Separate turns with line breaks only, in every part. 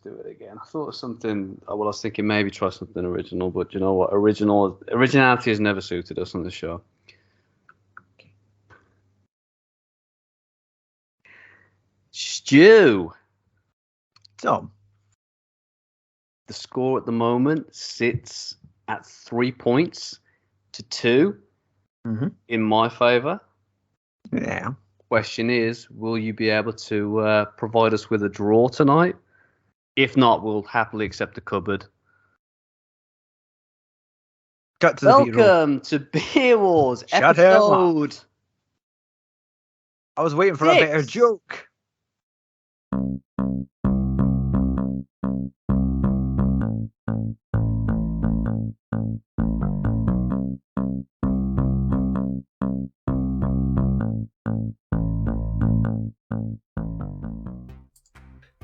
do it again. I thought of something. Well, I was thinking maybe try something original, but you know what? Originality has never suited us on the show. Stu.
Tom.
The score at the moment sits at 3 points to 2 in my favour.
Yeah.
Question is, will you be able to provide us with a draw tonight? If not, we'll happily accept the cupboard.
Cut to
Welcome to Beer Wars
Shut
episode.
I was waiting for a better joke.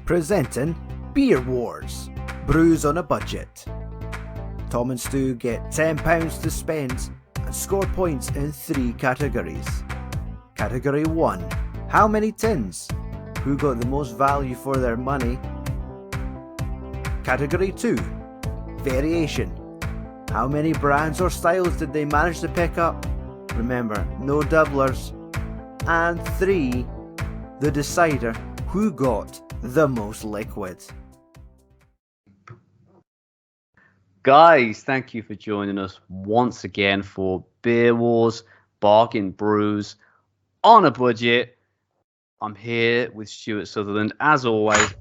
Presenting Beer Wars, Brews on a Budget. Tom and Stu get £10 to spend and score points in 3 categories. Category 1, how many tins? Who got the most value for their money? Category 2, variation. How many brands or styles did they manage to pick up? Remember, no doublers. And 3, the decider, who got the most liquid.
Guys, thank you for joining us once again for Beer Wars, Bargain Brews on a Budget. I'm here with Stuart Sutherland, as always.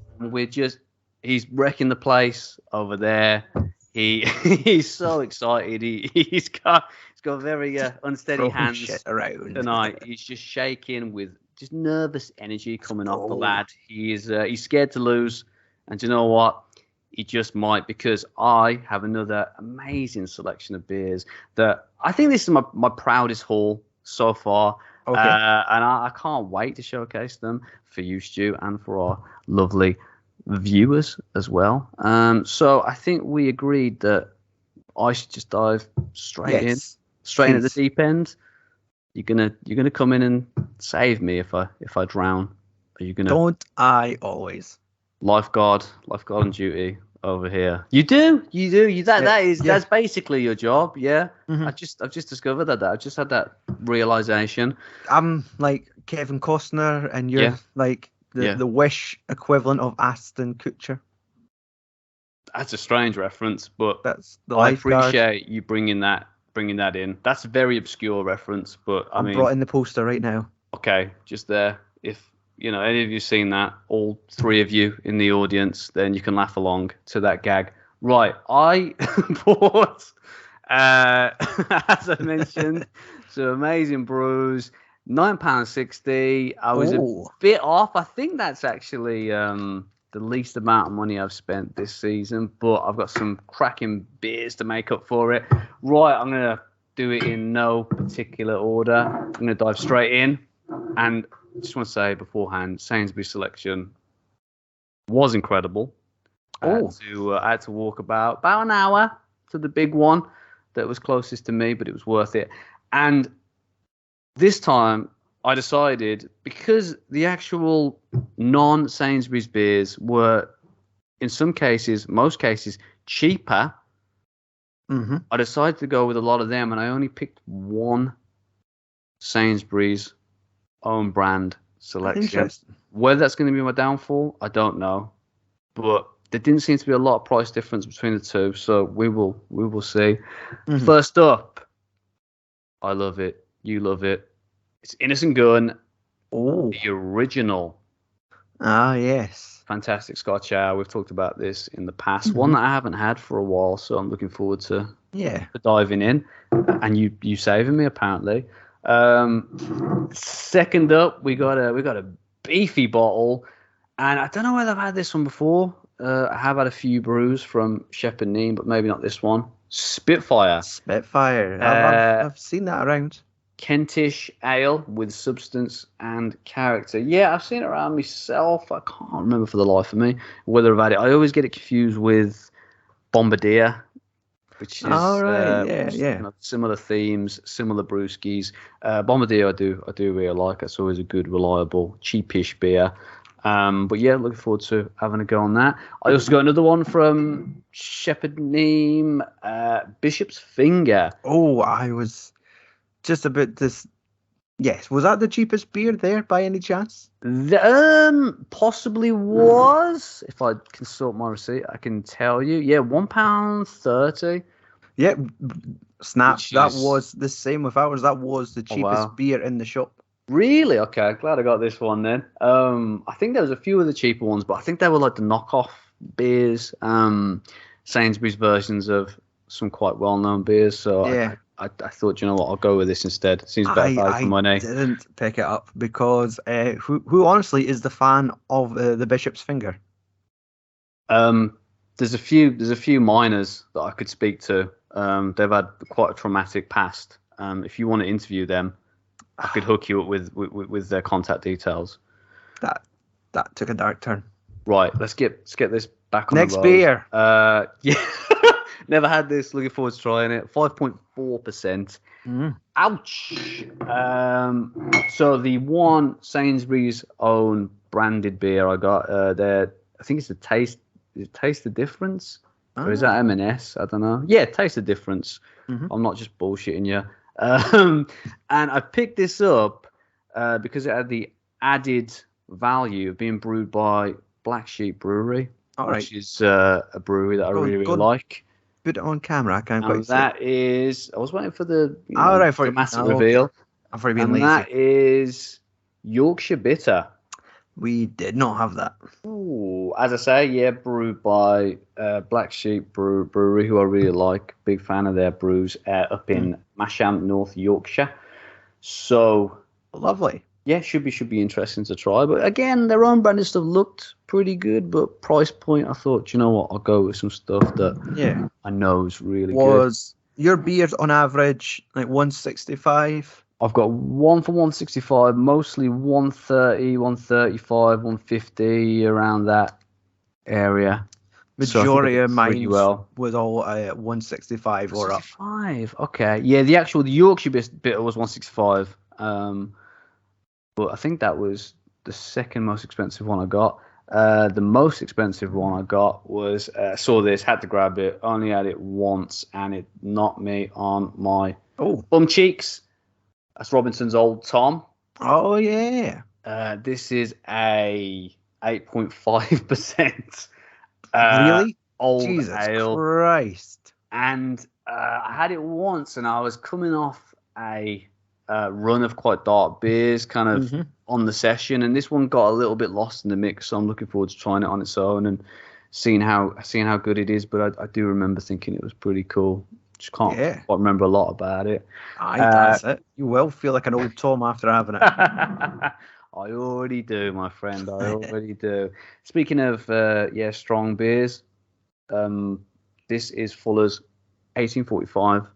He's wrecking the place over there. He's so excited. He's got very unsteady hands
around
tonight. He's just shaking with just nervous energy coming off the lad. He's scared to lose, and you know what? He just might, because I have another amazing selection of beers that I think this is my proudest haul so far.
Okay.
And I can't wait to showcase them for you, Stu, and for our lovely viewers as well. So I think we agreed that I should just dive straight in at the deep end. You're gonna come in and save me if I drown. Are you gonna?
Don't I always?
Lifeguard on duty over here. You do. That's basically your job. Yeah. I've just discovered that. I've just had that realization.
I'm like Kevin Costner, and you're like the Wish equivalent of Aston Kutcher.
That's a strange reference, but
that's the
I
lifeguard.
appreciate you bringing that in. That's a very obscure reference, but I mean,
brought in the poster right now.
Okay, just there. If any of you seen that, all 3 of you in the audience, then you can laugh along to that gag. Right, I bought, as I mentioned, some amazing brews, £9.60. I was a bit off. I think that's actually the least amount of money I've spent this season, but I've got some cracking beers to make up for it. Right, I'm going to do it in no particular order. I'm going to dive straight in, and I just want to say beforehand, Sainsbury's selection was incredible. I had to walk about an hour to the big one that was closest to me, but it was worth it. And this time I decided, because the actual non-Sainsbury's beers were, in most cases, cheaper, I decided to go with a lot of them, and I only picked one Sainsbury's own brand selection. Whether that's going to be my downfall, I don't know, but there didn't seem to be a lot of price difference between the two, so we will see. First up, I love it, you love it, it's Innocent Gun, the original.
Yes,
fantastic Scotch ale. We've talked about this in the past. One that I haven't had for a while, so I'm looking forward to diving in, and you saving me apparently. Second up, we got a beefy bottle, and I don't know whether I've had this one before. I have had a few brews from Shep and Neem, but maybe not this one. Spitfire. I've seen that around. Kentish ale with substance and character. Yeah, I've seen it around myself. I can't remember for the life of me whether I've had it. I always get it confused with Bombardier, which is similar themes, similar brewskis. Bombardier I do really like. It's always a good, reliable, cheapish beer. But yeah, looking forward to having a go on that. I also got another one from Shepherd Neame, Bishop's Finger.
Oh, I was just about this. Yes, was that the cheapest beer there by any chance?
Possibly was. If I can sort my receipt, I can tell you. Yeah, £1.30.
Yeah, snap.
Which
That
is-
was the same with ours. That was the cheapest
wow.
beer in the shop.
Really? Okay, glad I got this one then. I think there was a few of the cheaper ones, but I think they were like the knockoff beers, Sainsbury's versions of some quite well-known beers. So
Yeah.
I thought, you know what, I'll go with this instead. Seems better value for money.
I didn't pick it up because who honestly is the fan of the Bishop's Finger?
There's a few miners that I could speak to. They've had quite a traumatic past. If you want to interview them, I could hook you up with their contact details.
That took a dark turn.
Right, let's get this back on
Next
the road.
beer.
Yeah, never had this. Looking forward to trying it. 5.4%. Ouch. So the one Sainsbury's own branded beer I got, I think it's Taste the Difference, or is that M&S? I don't know. Yeah, Taste the Difference. I'm not just bullshitting you. And I picked this up because it had the added value of being brewed by Black Sheep Brewery, which is a brewery that I really like.
Put it on camera. I can't quite see.
That is, I was waiting for the dramatic reveal.
I've already been
and
lazy.
That is Yorkshire Bitter.
We did not have that.
Ooh, as I say, yeah, brewed by Black Sheep Brewery, who I really like. Big fan of their brews up in Masham, North Yorkshire. So
lovely.
Yeah, should be interesting to try. But again, their own branded stuff looked pretty good, but price point, I thought, you know what, I'll go with some stuff that I know is really good.
Was your beers on average like 165?
I've got one for 165, mostly 130, 135, 150, around that area.
Majority of mine was all 165 or up.
165, okay. Yeah, the Yorkshire bitter was 165. But I think that was the second most expensive one I got. The most expensive one I got was, saw this, had to grab it, only had it once, and it knocked me on my bum cheeks. That's Robinson's Old Tom.
Oh, yeah.
This is a 8.5%.
Really?
Old
Jesus
ale.
Christ.
And I had it once, and I was coming off a run of quite dark beers kind of on the session, and this one got a little bit lost in the mix, so I'm looking forward to trying it on its own and seeing how good it is. But I do remember thinking it was pretty cool. Just can't quite remember a lot about it.
That's it. You will feel like an old Tom after having it.
I already do, my friend. I already do. Speaking of strong beers, this is Fuller's 1845.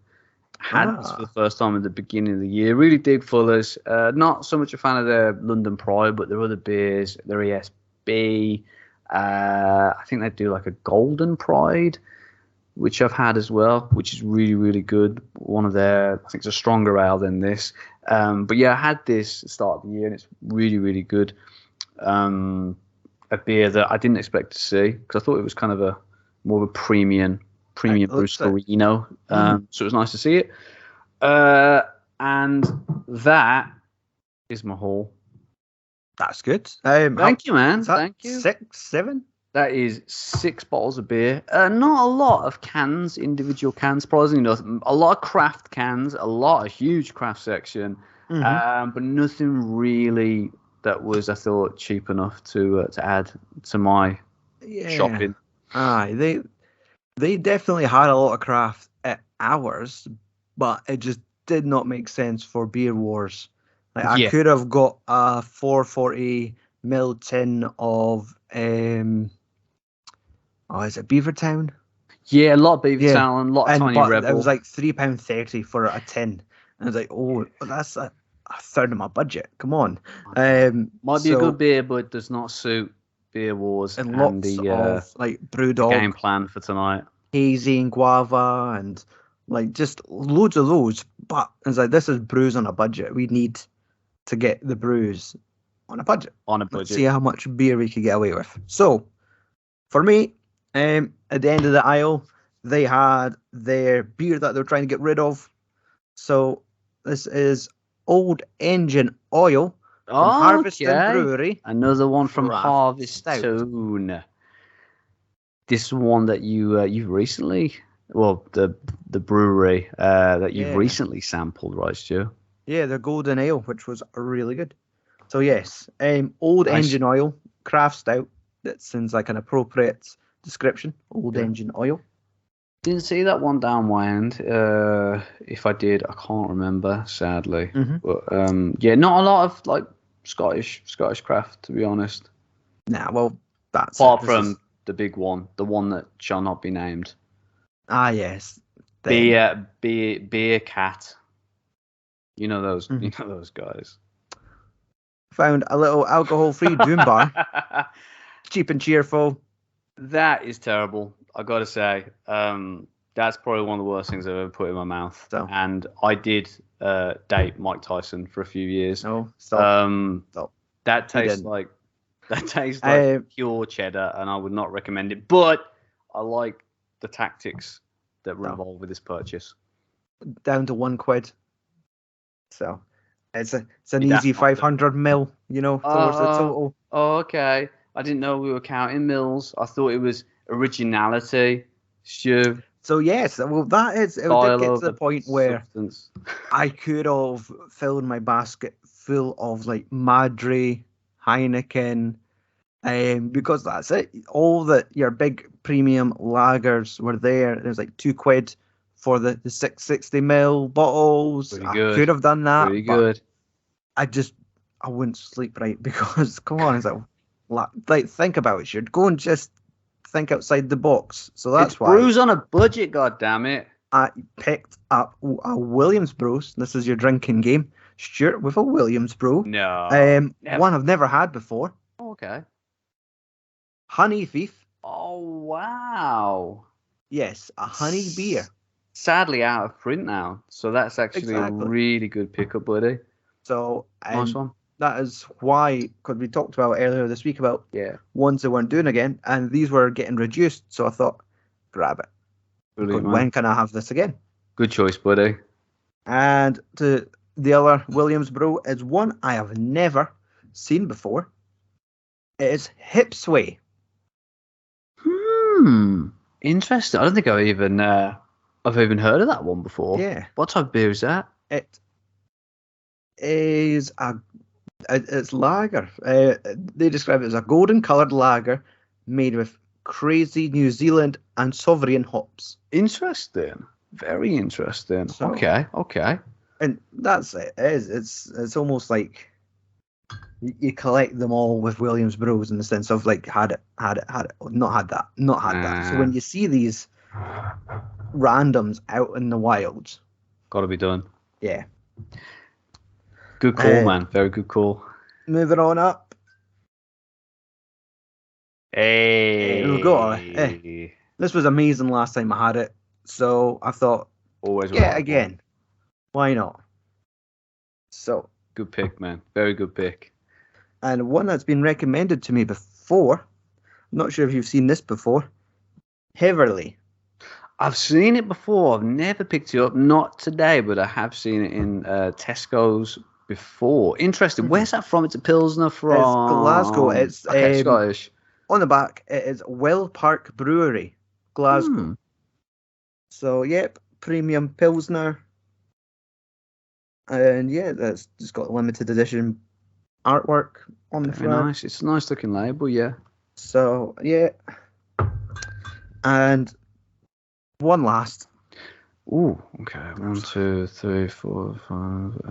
Had this for the first time at the beginning of the year. Really dig Fuller's. Not so much a fan of their London Pride, but their other beers, their ESB. I think they do like a Golden Pride, which I've had as well, which is really, really good. One of their, I think it's a stronger ale than this. But yeah, I had this at the start of the year, and it's really, really good. A beer that I didn't expect to see, because I thought it was kind of a more of a premium Brewsterino. So it was nice to see it. And that is my haul.
That's good.
Thank you, man. Thank you.
6, 7?
That is 6 bottles of beer. Not a lot of cans, individual cans, surprisingly enough. A lot of craft cans, a huge craft section, but nothing really that was, I thought, cheap enough to add to my shopping.
They definitely had a lot of craft at ours, but it just did not make sense for Beer Wars. Like I could have got a 440ml tin of is it Beavertown?
Yeah, a lot of Beavertown, a lot of Tiny Rebel.
It was like £3.30 for a tin. And I was like, that's a third of my budget. Come on.
Might be a good beer, but it does not suit Beer Wars
and lots of like Brewdog
game plan for tonight.
Hazy and Guava and like just loads of those. But it's like, this is brews on a budget. We need to get the brews on a budget.
On a
Let's
budget.
see how much beer we could get away with. So, for me, at the end of the aisle, they had their beer that they're trying to get rid of. So, this is Old Engine Oil from Harveston Brewery.
Another one from
Craft
Harvest
Stout.
Tone. This is one that you've recently, well, the brewery that you've recently sampled, right, Stu?
Yeah, the Golden Ale, which was really good. So yes, Old
Nice.
Engine Oil, craft stout. That seems like an appropriate description. Old Engine Oil.
Didn't see that one down my end. If I did, I can't remember, sadly. But yeah, not a lot of like Scottish craft, to be honest.
Nah, well, that's
apart from the big one, the one that shall not be named.
Ah, yes.
Beer Cat. You know those. You know those guys.
Found a little alcohol-free Doom bar, cheap and cheerful.
That is terrible. I gotta say, that's probably one of the worst things I've ever put in my mouth.
So.
And I did date Mike Tyson for a few years.
No, stop. Stop.
That tastes like pure cheddar, and I would not recommend it. But I like the tactics that were involved with this purchase.
Down to £1. So it's an easy 500 mil, towards the total.
Oh, okay. I didn't know we were counting mils. I thought it was originality, Stu.
So yes, well that is. It did get to the point where I could have filled my basket full of like Madry, Heineken, because that's it. All your big premium lagers were there. There's like £2 for the 660 ml bottles. I could have done that.
Pretty good.
I wouldn't sleep right because come on, it's like think about it. You'd go and just think outside the box. So that's why.
Brews on a budget, goddammit.
I picked up a Williams Brews. This is your drinking game, Stuart, with a Williams Brew.
No.
One I've never had before.
Oh, okay.
Honey Thief.
Oh wow.
Yes, a honey beer.
Sadly out of print now, so that's actually a really good pickup, buddy.
So
nice one.
That is why, because we talked about earlier this week about ones they weren't doing again, and these were getting reduced. So I thought, grab it.
Brilliant,
when can I have this again?
Good choice, buddy.
And the other Williams Brew is one I have never seen before. It is Hipsway.
Interesting. I don't think I've even heard of that one before.
Yeah.
What type of beer is that?
It is it's lager. They describe it as a golden coloured lager made with crazy New Zealand and Sovereign hops.
Interesting. Very interesting.
So,
okay.
And that's it. It's almost like you collect them all with Williams Brews in the sense of like had it, not had that. So when you see these randoms out in the wilds,
got to be done.
Yeah.
Good call, man. Very good call.
Moving on up.
Hey.
We've got this was amazing last time I had it, so I thought,
always
again. Why not? So
good pick, man. Very good pick.
And one that's been recommended to me before. I'm not sure if you've seen this before. Heverly.
I've seen it before. I've never picked it up. Not today, but I have seen it in Tesco's before. Interesting. Where's that from? It's a Pilsner from...
It's Glasgow. It's
Scottish.
On the back, it is Well Park Brewery, Glasgow. So, yep, premium Pilsner. And, yeah, that's just got limited edition artwork on the front.
Nice. It's a nice looking label, yeah.
So, yeah. And one last.
Ooh, okay. 1, 2, 3, 4, 5.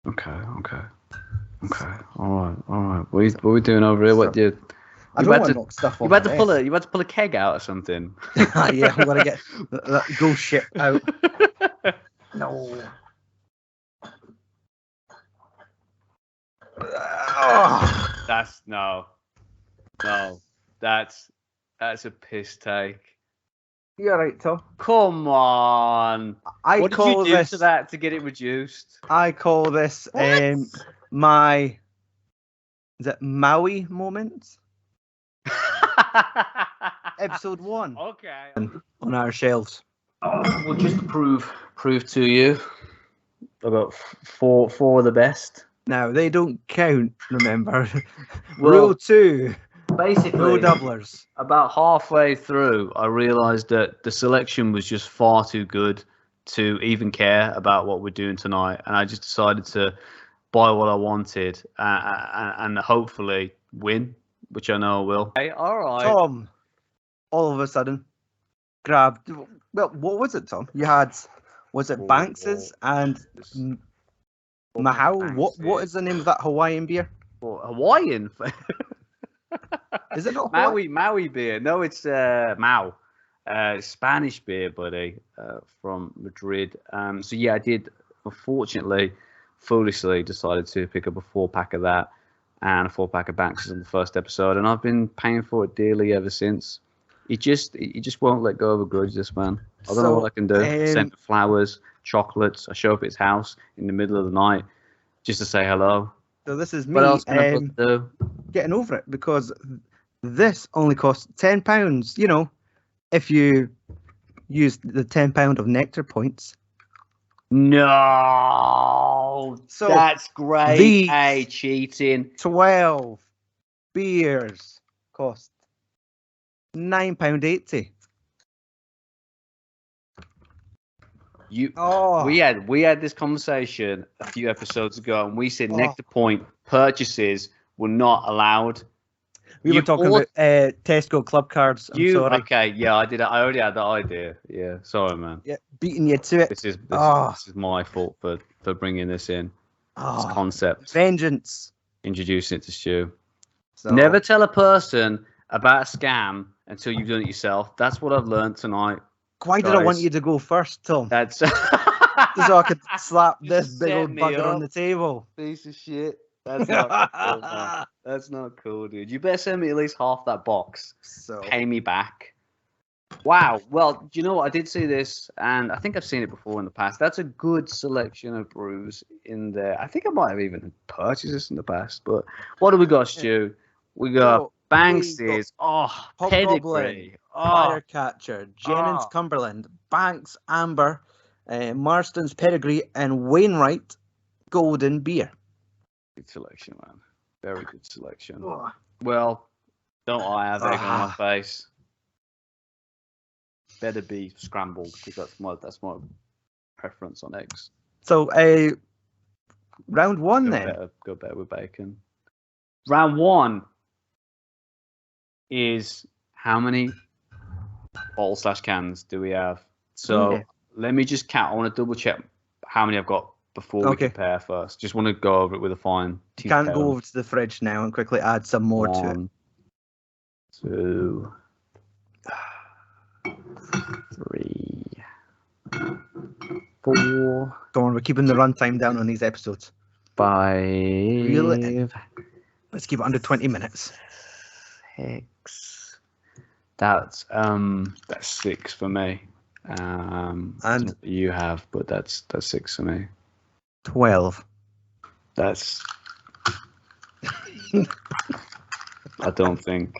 Okay. All right. What are we doing over here? What you?
I don't want to knock stuff on.
You had to pull a keg out or something.
Yeah, I'm gonna get that ghost ship out. No.
That's no. That's a piss take.
You're right, Tom.
Come on. What did you do to that to get it reduced?
I call this my Is it Maui moments? Episode 1
Okay.
on our shelves.
Well, just to prove to you about four of the best.
Now they don't count. Remember,
Well,
rule 2:
basically,
no doublers.
About halfway through, I realised that the selection was just far too good to even care about what we're doing tonight, and I just decided to buy what I wanted and hopefully win, which I know I will. Hey, all right.
Tom, all of a sudden, grabbed. Well, what was it, Tom? You had, was it Banks's and Mahau? What is the name of that Hawaiian beer?
Well, Hawaiian?
Is it not Hawaii?
Maui beer? No, it's Mau. Spanish beer, buddy, from Madrid. So yeah, I did. Unfortunately, foolishly decided to pick up a 4-pack of that and a 4-pack of Banks's on the first episode, and I've been paying for it dearly ever since. He just won't let go of a grudge, this man. I don't know what I can do. Send flowers, chocolates. I show up at his house in the middle of the night just to say hello.
So this is me
What else can I do?
getting over it, because this only costs £10. You know, if you use the £10 of Nectar points.
No,
So
that's great.
these
Hey, cheating.
12 beers cost £9.80.
We had this conversation a few episodes ago, and we said Nectar Point purchases were not allowed.
We were talking about Tesco club cards. I'm sorry.
Okay, yeah, I did. I already had that idea. Yeah, sorry, man.
Yeah, beating you to it.
This is my fault for bringing this in. This concept.
Vengeance.
Introducing it to Stu.
So,
Never tell a person about a scam until you've done it yourself. That's what I've learned tonight.
Why did I want you to go first, Tom?
That's
so I could slap this big
set
old
me
bugger
up.
on the table.
Piece of shit. That's not cool, man. That's not cool, dude. You better send me at least half that box.
So
Pay me back. Wow. Well, do you know what? I did see this, and I think I've seen it before in the past. That's a good selection of brews in there. I think I might have even purchased this in the past. But what do we got, Stu? We got Banks's. Pedigree.
Firecatcher, Jennings Cumberland, Banks Amber, Marston's Pedigree, and Wainwright Golden Beer.
Good selection, man. Very good selection. Well, don't I have egg on my face? Better be scrambled, because that's my preference on eggs.
So, round 1 then.
Go better with bacon. Round 1 is how many bottles/cans do we have? So let me just count. I want to double check how many I've got before we compare first. Just want to go over it with a fine tooth.
You can't go over to the fridge now and quickly add some more to it.
2, 3, 4.
Don't worry, we're keeping the runtime down on these episodes.
5.
Really? Let's keep it under 20 minutes.
6. That's 6 for me. And you have, but that's 6 for me.
12.
That's. I don't think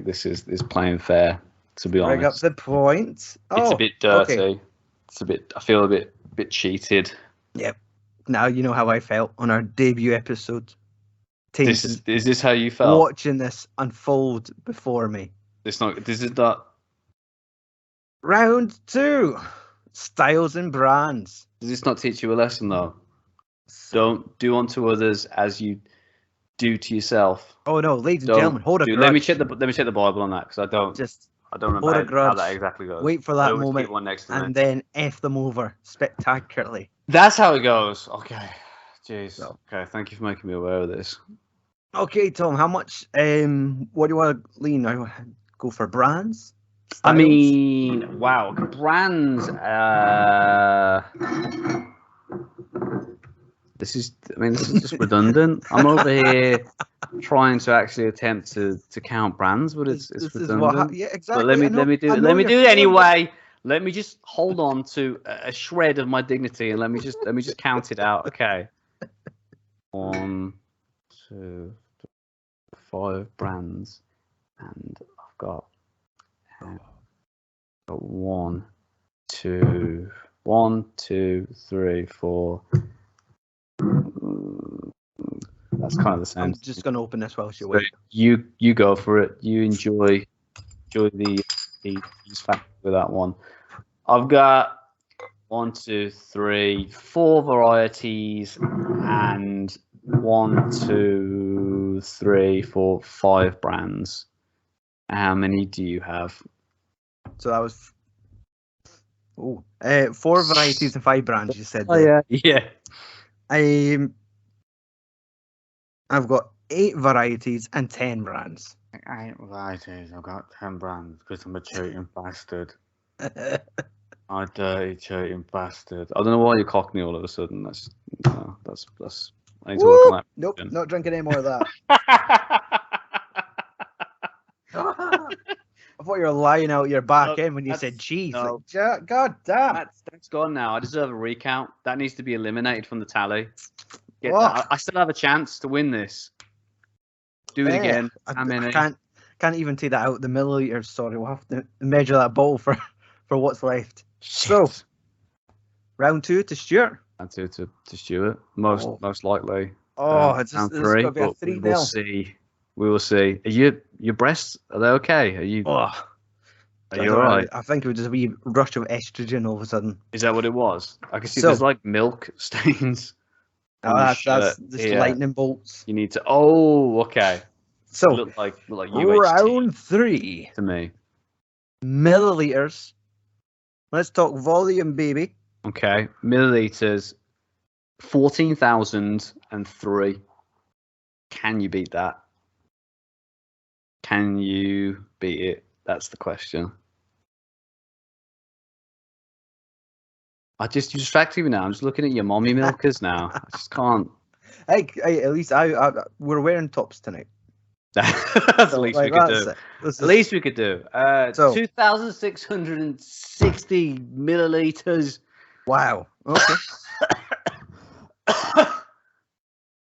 this is playing fair, to be honest.
Bring up the points.
It's a bit dirty. Okay. It's a bit. I feel a bit cheated. Yep.
Now you know how I felt on our debut episode.
Is this how you felt?
Watching this unfold before me.
This is not.
Round 2. Styles and brands.
Does this not teach you a lesson though? Don't do unto others as you do to yourself.
Oh no, ladies and gentlemen, hold a grudge.
Let me check the Bible on that, because I don't remember how that exactly goes.
Wait for that moment,
one next to
and then F them over spectacularly.
That's how it goes. Okay, jeez. Okay, thank you for making me aware of this.
Okay, Tom, how much? What do you want to lean now? Go for brands? Styles?
I mean, wow, brands. This is just redundant. I'm over here trying to actually attempt to count brands, but it's redundant.
Exactly.
But let me do it anyway. Let me just hold on to a shred of my dignity, and let me just count it out. Okay. 1, 2, 5 brands, and I've got 1, 2, 3, 4. That's kind of the same.
I'm just going to open this while you wait.
You go for it. You enjoy the factor with that one. I've got 1, 2, 3, 4 varieties, and 1, 2, 3, 4, 5 brands. How many do you have?
So that was 4 varieties and 5 brands. You said.
Oh yeah.
I've got 8 varieties and 10 brands.
8 varieties. I've got 10 brands because I'm a cheating bastard. I dirty cheating bastard.
I don't know why you're cockney all of a sudden. That's. I need to work on that.
Nope, not drinking any more of that. I thought you were lying out your back end when you said cheese.
No.
Like, God damn.
That's gone now. I deserve a recount. That needs to be eliminated from the tally. I still have a chance to win this. Do it again. How many?
I can't even take that out. The milliliters. Sorry, we'll have to measure that bowl for what's left.
Shit.
So, round 2 to Stuart.
Round 2 to Stuart. Most likely.
It's
round
going
3.
to be a 3-0.
We'll see. We will see. Are your breasts? Are they okay? Are you? Are you alright?
I think it was just a wee rush of estrogen all of a sudden.
Is that what it was? I can see there's like milk stains.
That's just lightning bolts.
You need to. Oh, okay.
So
look like UHT
round 3
to me.
Milliliters. Let's talk volume, baby.
Okay, milliliters. 14,003. Can you beat that? Can you beat it? That's the question. You're distracting me now. I'm just looking at your mommy milkers now. I just can't.
Hey, at least we're wearing tops tonight.
That's the least we could do. At least we could do. 2,660 milliliters.
Wow. Okay.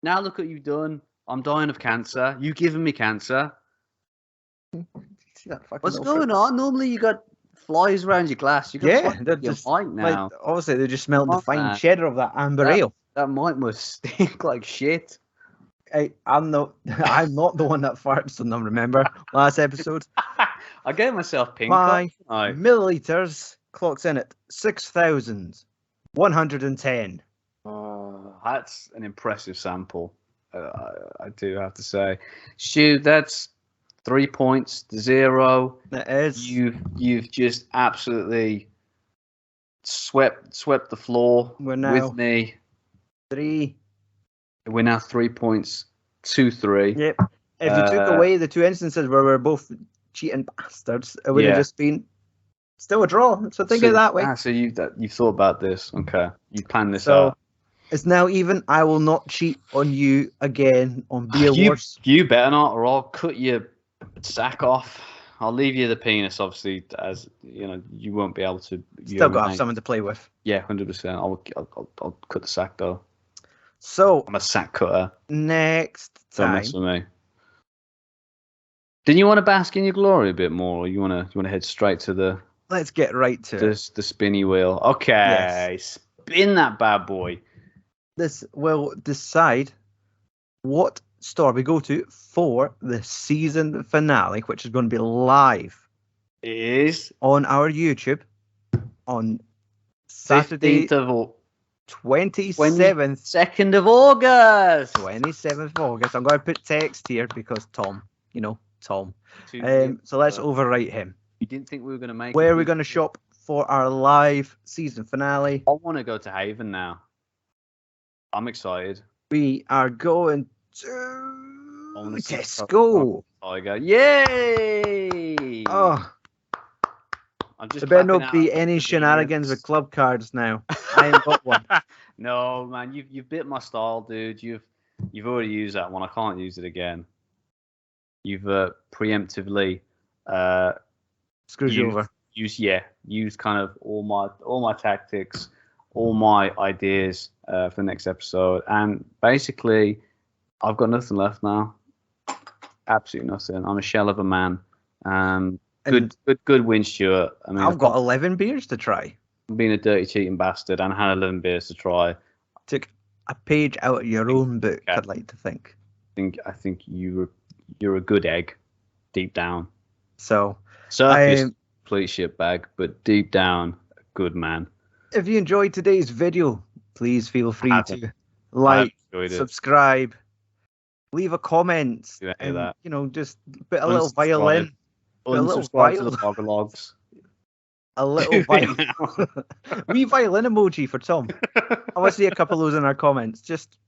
Now look what you've done. I'm dying of cancer. You've given me cancer. What's going on? Normally you got flies around your glass. You got
they're just
white now.
Like, obviously, they just smelled the fine cheddar of that amber ale.
That mic must stink like shit.
I'm not the one that farts on them. Remember last episode?
I gave myself pink.
My milliliters clocks in at 6,110.
That's an impressive sample. I do have to say, Stu, that's 3 points to 0.
It is.
You've just absolutely swept the floor with me.
3.
We're now 3 points to 3.
Yep. If you took away the 2 instances where we're both cheating bastards, it would have just been still a draw. So think of it that way.
So you've thought about this. Okay. You planned this out.
It's now even. I will not cheat on you again on Beer Wars.
You better not, or I'll cut your sack off. I'll leave you the penis, obviously, as you know. You won't be able to.
Still got to have someone to play with.
Yeah, 100%. I'll cut the sack though.
So
I'm a sack cutter.
Next time.
Don't mess with me. Didn't you want to bask in your glory a bit more, or you want to head straight to the?
Let's get right to it.
The spinny wheel. Okay, spin that bad boy.
This will decide what store we go to for the season finale, which is going to be live.
It is
on our YouTube on Saturday,
27th of August.
27th of August. I'm going to put text here because Tom. So let's overwrite him.
You didn't think we were going to make?
Where are we going to shop for our live season finale?
I want to go to Haven now. I'm excited.
We are going to Tesco.
Tiger. Yay!
Oh. There better not be any shenanigans with club cards now. I ain't got one.
No, man, you've bit my style, dude. You've already used that one. I can't use it again. You've preemptively
screwed you over.
Used kind of all my tactics, all my ideas for the next episode, and basically, I've got nothing left now. absolutely nothing. I'm a shell of a man. Good win, Stuart. I mean,
I've got 11 beers to try.
Being a dirty cheating bastard and had 11 beers to try.
Took a page out of your own book, I'd like to think.
I think you're a good egg, deep down.
So,
surface complete shitbag, but deep down, a good man.
If you enjoyed today's video, please feel free to like, subscribe, leave a comment, and just put a little violin.
Unsubscribe to the Bogologs.
A little violin. Wee violin emoji for Tom. I want to see a couple of those in our comments. Just